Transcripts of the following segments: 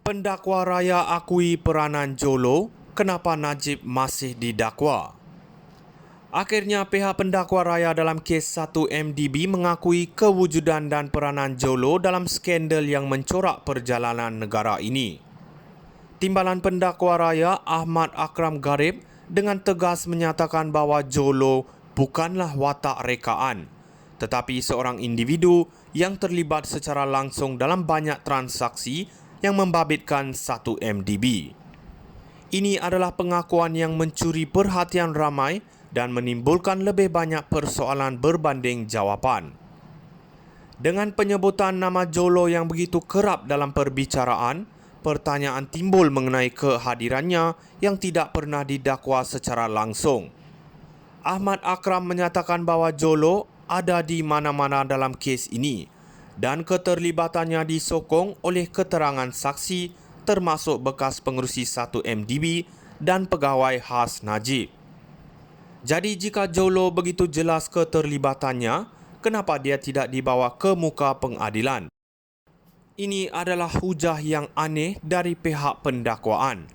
Pendakwa raya akui peranan Jolo, kenapa Najib masih didakwa? Akhirnya pihak pendakwa raya dalam kes 1MDB mengakui kewujudan dan peranan Jolo dalam skandal yang mencorak perjalanan negara ini. Timbalan pendakwa raya Ahmad Akram Garib dengan tegas menyatakan bahawa Jolo bukanlah watak rekaan, tetapi seorang individu yang terlibat secara langsung dalam banyak transaksi yang membabitkan 1MDB. Ini adalah pengakuan yang mencuri perhatian ramai dan menimbulkan lebih banyak persoalan berbanding jawapan. Dengan penyebutan nama Jolo yang begitu kerap dalam perbicaraan, pertanyaan timbul mengenai kehadirannya yang tidak pernah didakwa secara langsung. Ahmad Akram menyatakan bahawa Jolo ada di mana-mana dalam kes ini dan keterlibatannya disokong oleh keterangan saksi termasuk bekas pengerusi 1MDB dan pegawai khas Najib. Jadi jika Jolo begitu jelas keterlibatannya, kenapa dia tidak dibawa ke muka pengadilan? Ini adalah hujah yang aneh dari pihak pendakwaan.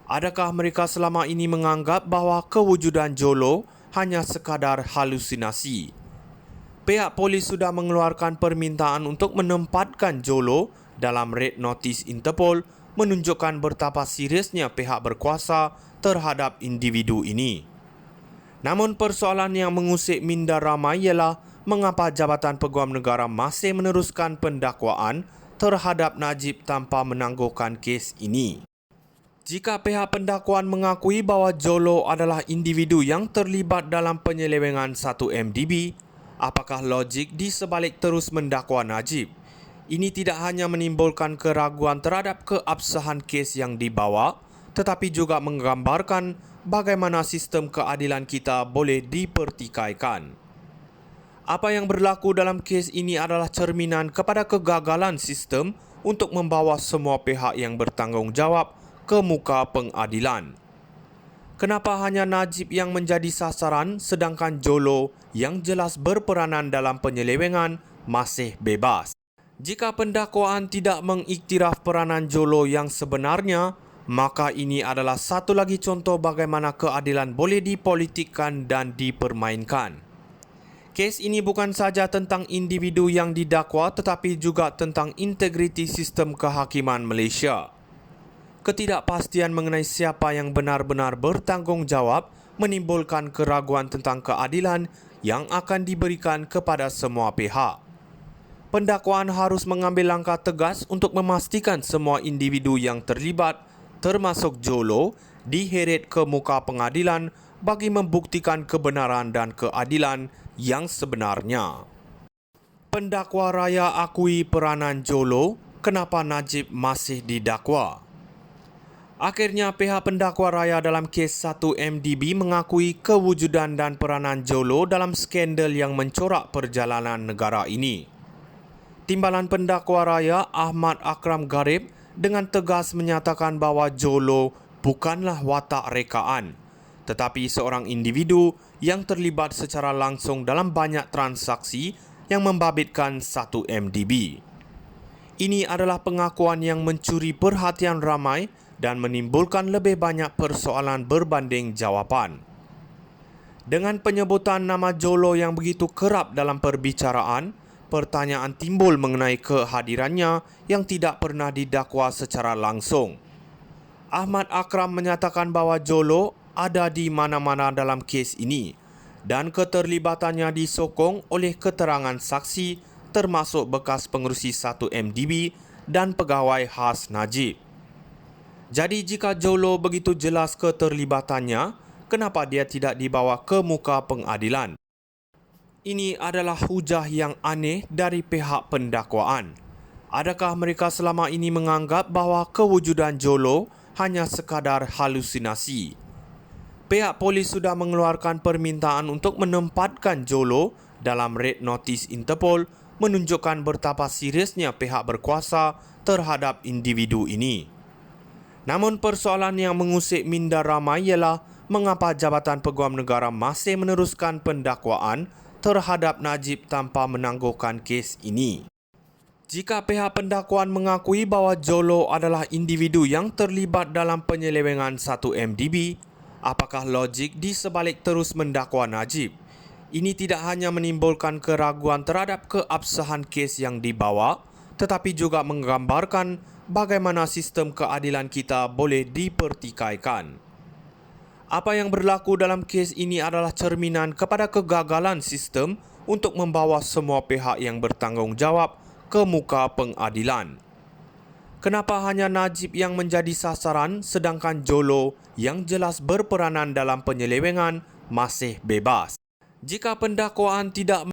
Adakah mereka selama ini menganggap bahawa kewujudan Jolo hanya sekadar halusinasi? Pihak polis sudah mengeluarkan permintaan untuk menempatkan Jolo dalam red notice Interpol, menunjukkan betapa seriusnya pihak berkuasa terhadap individu ini. Namun persoalan yang mengusik minda ramai ialah mengapa Jabatan Peguam Negara masih meneruskan pendakwaan terhadap Najib tanpa menangguhkan kes ini. Jika pihak pendakwaan mengakui bahawa Jolo adalah individu yang terlibat dalam penyelewengan 1MDB, apakah logik di sebalik terus mendakwa Najib? Ini tidak hanya menimbulkan keraguan terhadap keabsahan kes yang dibawa, tetapi juga menggambarkan bagaimana sistem keadilan kita boleh dipertikaikan. Apa yang berlaku dalam kes ini adalah cerminan kepada kegagalan sistem untuk membawa semua pihak yang bertanggungjawab ke muka pengadilan. Kenapa hanya Najib yang menjadi sasaran sedangkan Jolo yang jelas berperanan dalam penyelewengan masih bebas? Jika pendakwaan tidak mengiktiraf peranan Jolo yang sebenarnya, maka ini adalah satu lagi contoh bagaimana keadilan boleh dipolitikkan dan dipermainkan. Kes ini bukan saja tentang individu yang didakwa tetapi juga tentang integriti sistem kehakiman Malaysia. Ketidakpastian mengenai siapa yang benar-benar bertanggungjawab menimbulkan keraguan tentang keadilan yang akan diberikan kepada semua pihak. Pendakwaan harus mengambil langkah tegas untuk memastikan semua individu yang terlibat, termasuk Jolo, diheret ke muka pengadilan bagi membuktikan kebenaran dan keadilan yang sebenarnya. Pendakwa raya akui peranan Jolo, kenapa Najib masih didakwa? Akhirnya pihak pendakwa raya dalam kes 1MDB mengakui kewujudan dan peranan Jolo dalam skandal yang mencorak perjalanan negara ini. Timbalan pendakwa raya Ahmad Akram Garib dengan tegas menyatakan bahawa Jolo bukanlah watak rekaan, tetapi seorang individu yang terlibat secara langsung dalam banyak transaksi yang membabitkan 1MDB. Ini adalah pengakuan yang mencuri perhatian ramai dan menimbulkan lebih banyak persoalan berbanding jawapan. Dengan penyebutan nama Jolo yang begitu kerap dalam perbicaraan, pertanyaan timbul mengenai kehadirannya yang tidak pernah didakwa secara langsung. Ahmad Akram menyatakan bahawa Jolo ada di mana-mana dalam kes ini dan keterlibatannya disokong oleh keterangan saksi termasuk bekas pengerusi 1MDB dan pegawai khas Najib. Jadi jika Jolo begitu jelas keterlibatannya, kenapa dia tidak dibawa ke muka pengadilan? Ini adalah hujah yang aneh dari pihak pendakwaan. Adakah mereka selama ini menganggap bahawa kewujudan Jolo hanya sekadar halusinasi? Pihak polis sudah mengeluarkan permintaan untuk menempatkan Jolo dalam red notice Interpol, menunjukkan betapa seriusnya pihak berkuasa terhadap individu ini. Namun persoalan yang mengusik minda ramai ialah mengapa Jabatan Peguam Negara masih meneruskan pendakwaan terhadap Najib tanpa menangguhkan kes ini. Jika pihak pendakwaan mengakui bahawa Jolo adalah individu yang terlibat dalam penyelewengan 1MDB, apakah logik di sebalik terus mendakwa Najib? Ini tidak hanya menimbulkan keraguan terhadap keabsahan kes yang dibawa, tetapi juga menggambarkan bagaimana sistem keadilan kita boleh dipertikaikan. Apa yang berlaku dalam kes ini adalah cerminan kepada kegagalan sistem untuk membawa semua pihak yang bertanggungjawab ke muka pengadilan. Kenapa hanya Najib yang menjadi sasaran sedangkan Jolo yang jelas berperanan dalam penyelewengan masih bebas? Jika pendakwaan tidak